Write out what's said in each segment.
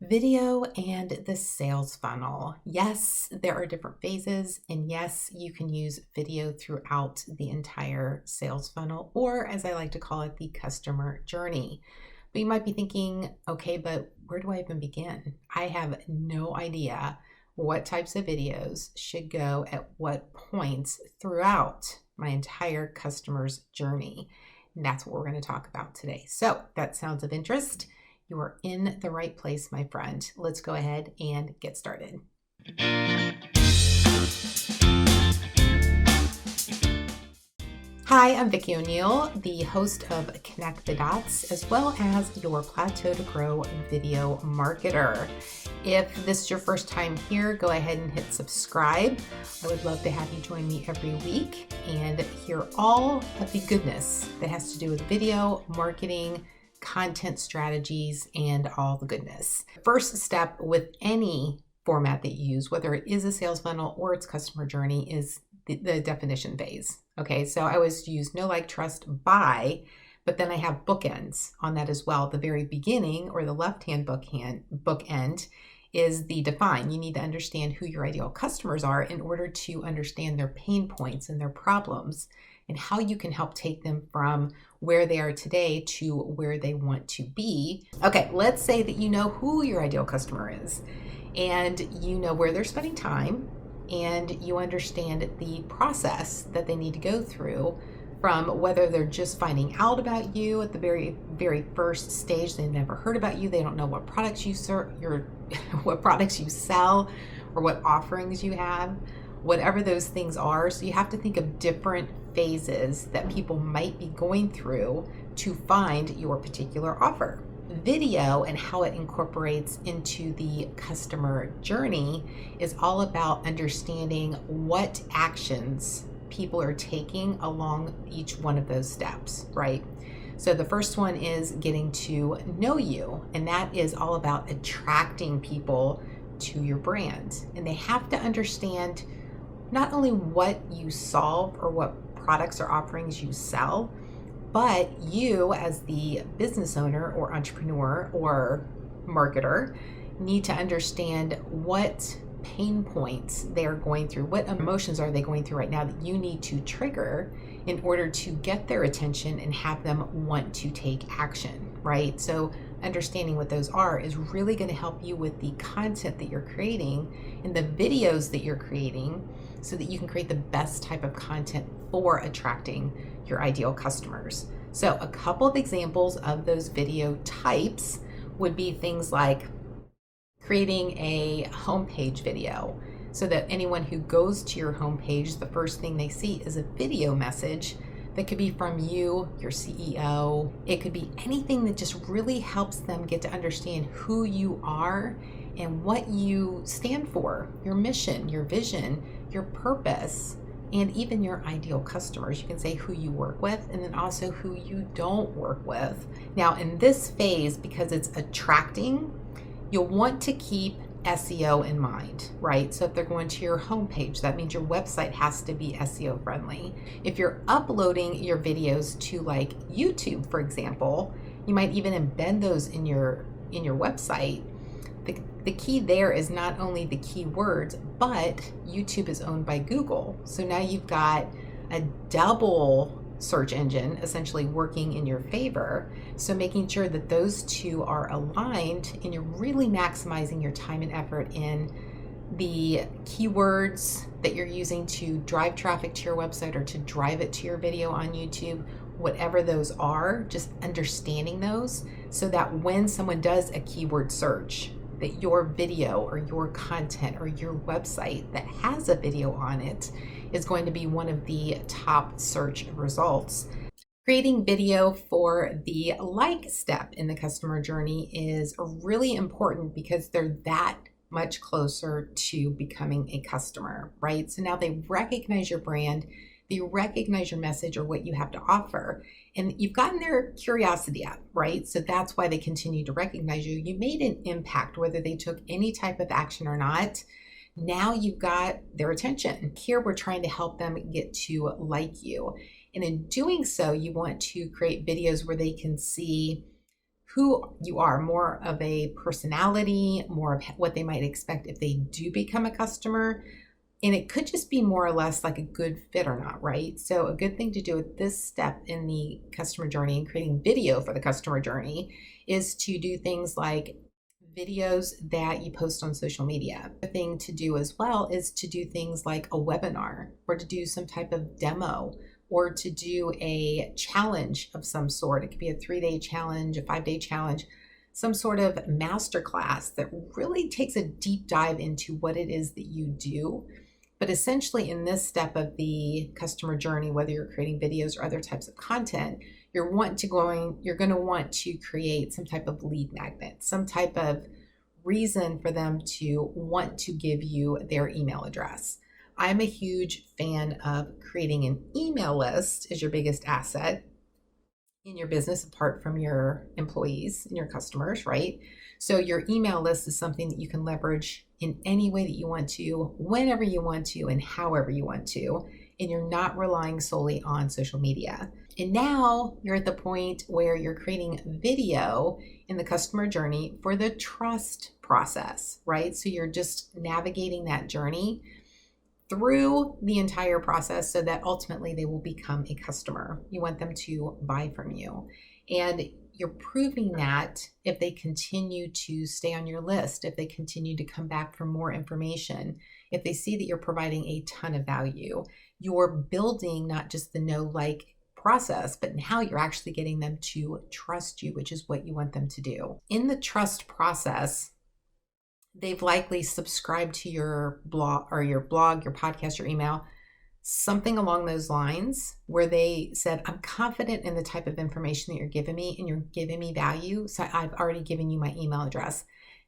Video and the sales funnel. Yes, there are different phases, and yes, you can use video throughout the entire sales funnel, or as I like to call it, the customer journey. But you might be thinking, okay, but where do I even begin? I have no idea what types of videos should go at what points throughout my entire customer's journey. And that's what we're going to talk about today. So, if that sounds of interest, you are in the right place, my friend. Let's go ahead and get started. Hi, I'm Vicki O'Neill, the host of Connect the Dots, as well as your Plateau to Grow video marketer. If this is your first time here, go ahead and hit subscribe. I would love to have you join me every week and hear all of the goodness that has to do with video, marketing, content strategies, and all the goodness. First step with any format that you use, whether it is a sales funnel or it's customer journey, is the definition phase. Okay, so I always use know, like, trust, buy, but then I have bookends on that as well. The very beginning, or the left-hand bookend, is the define. You need to understand who your ideal customers are in order to understand their pain points and their problems, and how you can help take them from where they are today to where they want to be. Okay, let's say that you know who your ideal customer is, and you know where they're spending time, and you understand the process that they need to go through, from whether they're just finding out about you at the very, very first stage. They've never heard about you. They don't know what products you what products you sell, or what offerings you have, whatever those things are. So you have to think of different phases that people might be going through to find your particular offer. Video and how it incorporates into the customer journey is all about understanding what actions people are taking along each one of those steps, right? So the first one is getting to know you, and that is all about attracting people to your brand. And they have to understand not only what you solve or what products or offerings you sell, but you as the business owner or entrepreneur or marketer need to understand what pain points they are going through, what emotions are they going through right now that you need to trigger in order to get their attention and have them want to take action, right? So understanding what those are is really going to help you with the content that you're creating and the videos that you're creating, so that you can create the best type of content for attracting your ideal customers. So a couple of examples of those video types would be things like creating a homepage video, so that anyone who goes to your homepage, the first thing they see is a video message that could be from you, your CEO. It could be anything that just really helps them get to understand who you are and what you stand for, your mission, your vision, your purpose, and even your ideal customers. You can say who you work with, and then also who you don't work with. Now, in this phase, because it's attracting, you'll want to keep SEO in mind, right? So if they're going to your homepage, that means your website has to be SEO friendly. If you're uploading your videos to like YouTube, for example, you might even embed those in your website. The key there is not only the keywords, but YouTube is owned by Google. So now you've got a double search engine essentially working in your favor. So making sure that those two are aligned, and you're really maximizing your time and effort in the keywords that you're using to drive traffic to your website or to drive it to your video on YouTube, whatever those are, just understanding those, so that when someone does a keyword search, that your video or your content or your website that has a video on it is going to be one of the top search results. Creating video for the like step in the customer journey is really important, because they're that much closer to becoming a customer, right? So now they recognize your brand, they recognize your message or what you have to offer, and you've gotten their curiosity up, right? So that's why they continue to recognize you. You made an impact, whether they took any type of action or not. Now you've got their attention. Here we're trying to help them get to like you. And in doing so, you want to create videos where they can see who you are, more of a personality, more of what they might expect if they do become a customer. And it could just be more or less like a good fit or not, right? So a good thing to do at this step in the customer journey and creating video for the customer journey is to do things like videos that you post on social media. The thing to do as well is to do things like a webinar, or to do some type of demo, or to do a challenge of some sort. It could be a 3-day challenge, a 5-day challenge, some sort of masterclass that really takes a deep dive into what it is that you do. But essentially in this step of the customer journey, whether you're creating videos or other types of content, you're going to want to create some type of lead magnet, some type of reason for them to want to give you their email address. I'm a huge fan of creating an email list as your biggest asset in your business, apart from your employees and your customers, right? So your email list is something that you can leverage in any way that you want to, whenever you want to, and however you want to, and you're not relying solely on social media. And now you're at the point where you're creating video in the customer journey for the trust process, right? So you're just navigating that journey through the entire process so that ultimately they will become a customer. You want them to buy from you. And you're proving that if they continue to stay on your list, if they continue to come back for more information, if they see that you're providing a ton of value, you're building not just the know-like process, but now you're actually getting them to trust you, which is what you want them to do. In the trust process, they've likely subscribed to your blog, your podcast, your email, something along those lines where they said, I'm confident in the type of information that you're giving me and you're giving me value. So I've already given you my email address.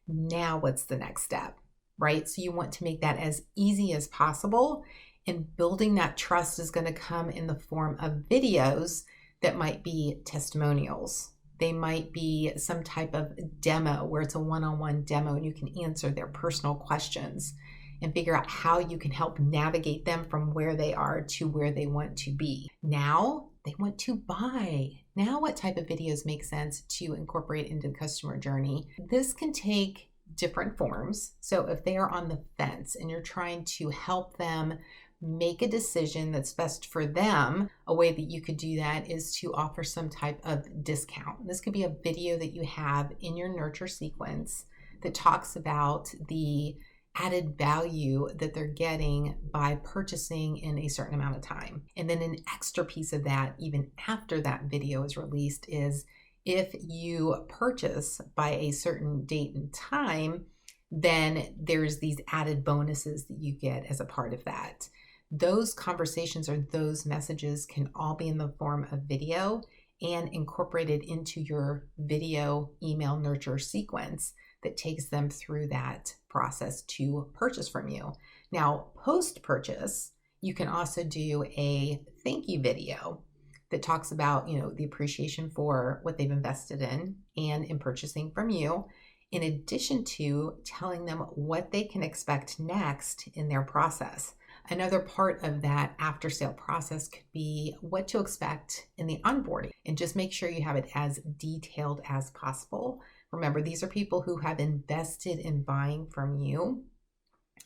Now what's the next step, right? So you want to make that as easy as possible. And building that trust is going to come in the form of videos that might be testimonials. They might be some type of demo where it's a one-on-one demo and you can answer their personal questions and figure out how you can help navigate them from where they are to where they want to be. Now they want to buy. Now what type of videos make sense to incorporate into the customer journey? This can take different forms. So if they are on the fence and you're trying to help them make a decision that's best for them, a way that you could do that is to offer some type of discount. This could be a video that you have in your nurture sequence that talks about the added value that they're getting by purchasing in a certain amount of time. And then an extra piece of that, even after that video is released, is if you purchase by a certain date and time, then there's these added bonuses that you get as a part of that. Those conversations or those messages can all be in the form of video and incorporated into your video email nurture sequence that takes them through that process to purchase from you. Now, post-purchase, you can also do a thank you video that talks about, the appreciation for what they've invested in and in purchasing from you, in addition to telling them what they can expect next in their process. Another part of that after sale process could be what to expect in the onboarding, and just make sure you have it as detailed as possible. Remember, these are people who have invested in buying from you.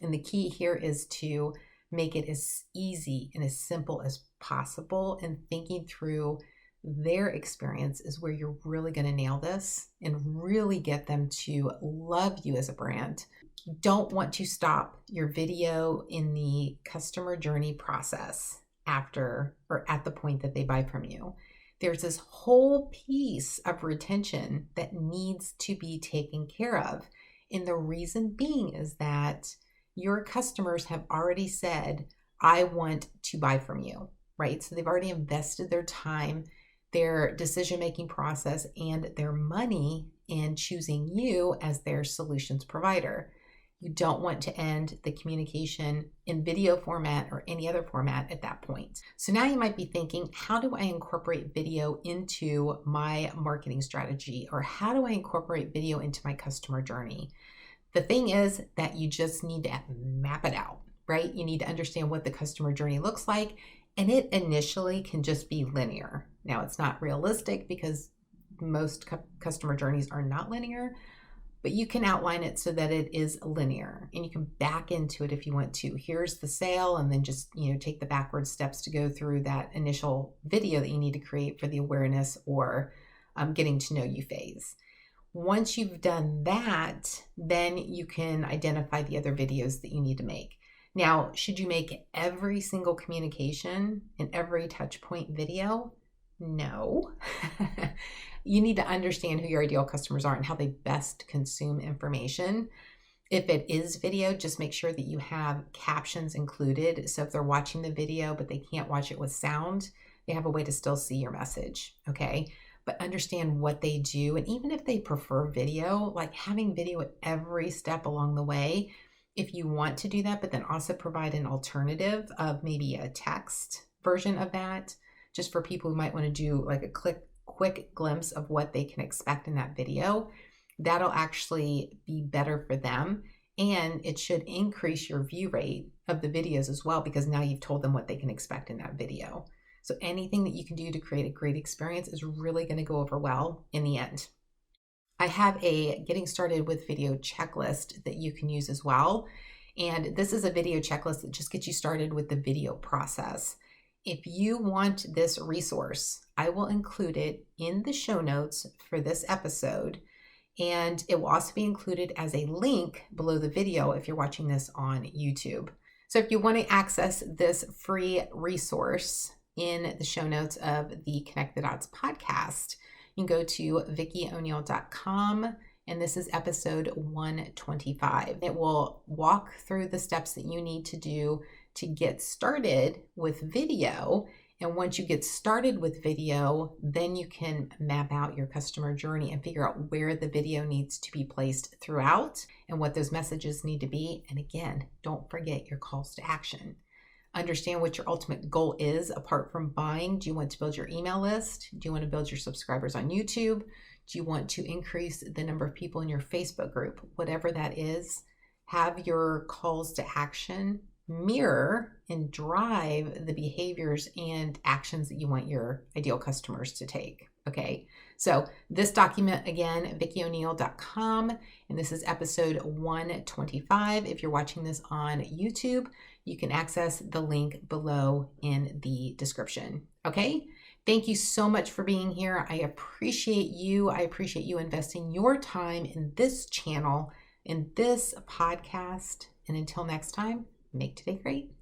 And the key here is to make it as easy and as simple as possible, and thinking through their experience is where you're really going to nail this and really get them to love you as a brand. You don't want to stop your video in the customer journey process after or at the point that they buy from you. There's this whole piece of retention that needs to be taken care of. And the reason being is that your customers have already said, I want to buy from you, right? So they've already invested their time, their decision-making process, and their money in choosing you as their solutions provider. You don't want to end the communication in video format or any other format at that point. So now you might be thinking, how do I incorporate video into my marketing strategy? Or how do I incorporate video into my customer journey? The thing is that you just need to map it out, right? You need to understand what the customer journey looks like. And it initially can just be linear. Now, it's not realistic because most customer journeys are not linear, but you can outline it so that it is linear, and you can back into it if you want to. Here's the sale, and then just, take the backward steps to go through that initial video that you need to create for the awareness or getting to know you phase. Once you've done that, then you can identify the other videos that you need to make. Now, should you make every single communication and every touch point video? No. You need to understand who your ideal customers are and how they best consume information. If it is video, just make sure that you have captions included. So if they're watching the video, but they can't watch it with sound, they have a way to still see your message, okay? But understand what they do. And even if they prefer video, like having video at every step along the way, if you want to do that, but then also provide an alternative of maybe a text version of that, just for people who might want to do like a quick glimpse of what they can expect in that video, that'll actually be better for them. And it should increase your view rate of the videos as well, because now you've told them what they can expect in that video. So anything that you can do to create a great experience is really going to go over well in the end. I have a getting started with video checklist that you can use as well. And this is a video checklist that just gets you started with the video process. If you want this resource, I will include it in the show notes for this episode. And it will also be included as a link below the video if you're watching this on YouTube. So if you want to access this free resource in the show notes of the Connect the Dots podcast, you can go to vickyoneil.com, and this is episode 125. It will walk through the steps that you need to do to get started with video. And once you get started with video, then you can map out your customer journey and figure out where the video needs to be placed throughout and what those messages need to be. And again, don't forget your calls to action. Understand what your ultimate goal is apart from buying. Do you want to build your email list? Do you want to build your subscribers on YouTube? Do you want to increase the number of people in your Facebook group? Whatever that is, have your calls to action mirror and drive the behaviors and actions that you want your ideal customers to take. Okay, so this document again, vickyoneil.com, and this is episode 125. If you're watching this on YouTube, you can access the link below in the description. Okay, thank you so much for being here. I appreciate you. I appreciate you investing your time in this channel, in this podcast. And until next time, make today great.